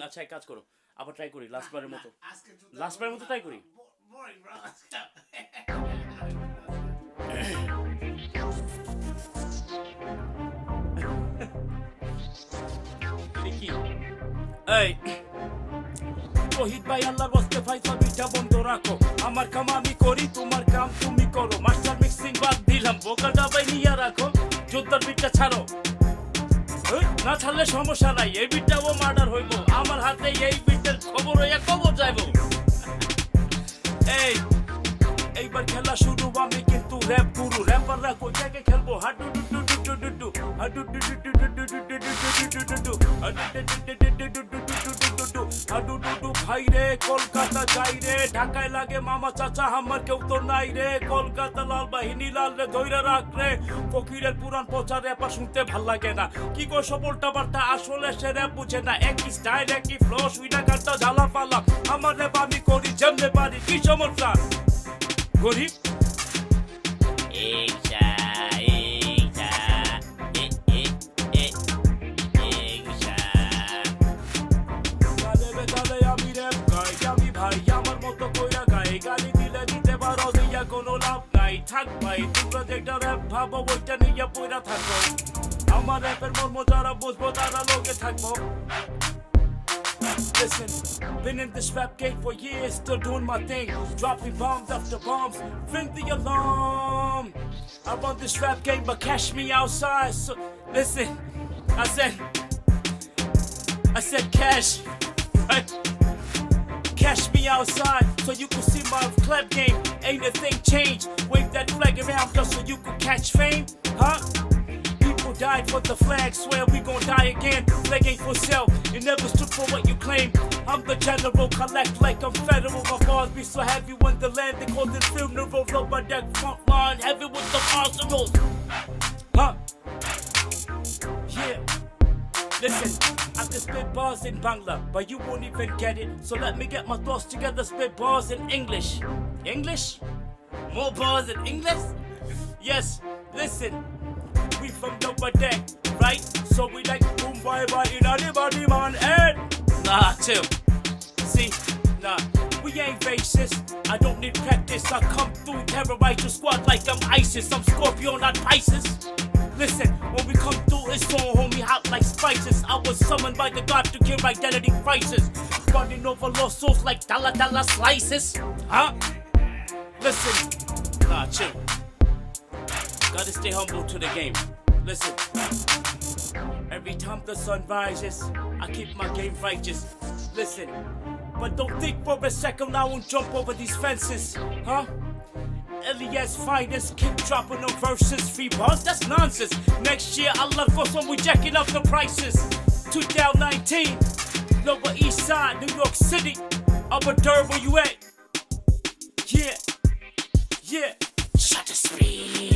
আচ্ছা এক কাজ করো, আবার ট্রাই করি লাস্টবারের মতো ট্রাই করি। কি এই শহীদ ভাই আল্লাহর ওয়াস্তে ফাইসাল বিটা বন্ধ রাখো, আমার কাম আমি করি, তোমার কাম তুমি করো, মাস্টার মিক্সিং বাদ দিলাম, ভোকালটা ভাই নিয়ে রাখো, যোদ্ধার বিটটা ছাড়ো, না ছাড়লে সমস্যা নাই, এই বিটটাও মার্ডার হইব, আমার হাতে এই বিটের খবর হইয়া কবর যাইব। এইবার খেলা শুরু, আমি কিন্তু র্যাপ গুরু, র্যাপাররা কই থেকে খেলবো, হাডু ডু ডু ডু ডু ডু হাডু ডু ডু ডু ডু ডু ডু ডু হাডু ডু ডু ভাই রে, কলকাতা যাই রে, ঢাকায় লাগে মামা চাচা আমার কেউ তো নাই রে, কলকাতা লাল বাহিনী লাল রে ধইরা রাখ রে, ফকিরের পুরান পচা র্যাপার শুনতে ভাল লাগে না, কি কো সবলটা বার্তা আসলে সে র্যাপ বুঝে না, একই স্টাইল একই ফ্লো, সুইটা গানটা ঝালা পালা, আমার র্যাপ আমি করি যেমনে পারি, কি সমস্যা গরিব আমি র্যাপ গাই, আমি ভাই আমার মতো কইরা গাই, গালি দিলে দিতে পারো দিয়া কোনো লাভ নাই, থাক ভাই তোমরা যেটা র্যাপ ভাবো ওইটা নিয়ে পইরা থাকো, আমার র্যাপের মর্ম যারা বুঝবো তারা লোকে থাকবো। Listen, been in this rap game for years, still doing my thing, dropping bombs after bombs, ring the alarm. I run this rap game, but cash me outside. So listen, I said cash, right? Cash me outside, so you can see my club game. Ain't a thing changed. Wave that flag around just so you can catch fame, huh? People died for the flag, swear we gon' die again. Flag ain't for sale, it never stood for what you claim. I'm the general, collect like I'm federal. My bars be so heavy when the land they call it funeral. Low by that front line, heavy with the arsenals, huh? Yeah. Listen, I can spit bars in Bangla, but you won't even get it. So let me get my thoughts together, spit bars in English. English? More bars in English? Yes, listen. We from Lower Deck, right? So we like boom bye bye in anybody man and nah chill. See, nah, we ain't racist. I don't need practice. I come through, terrorize your squad like I'm ISIS. I'm Scorpio, not Pisces. Listen, when we come through, it's on homie hot like spices. I was summoned by the God to give identity crisis. Running over lost souls like dollar slices. Huh? Listen, nah chill. Gotta stay humble to the game. Listen, every time the sun rises, I keep my game righteous. Listen, but don't think for a second I won't jump over these fences, huh? Elias finest, keep dropping no verses, free bars, that's nonsense. Next year Allah goes on, we jacking up the prices. 2019, Lower East Side, New York City. Upper Durb, where you at? Yeah, shut the speed.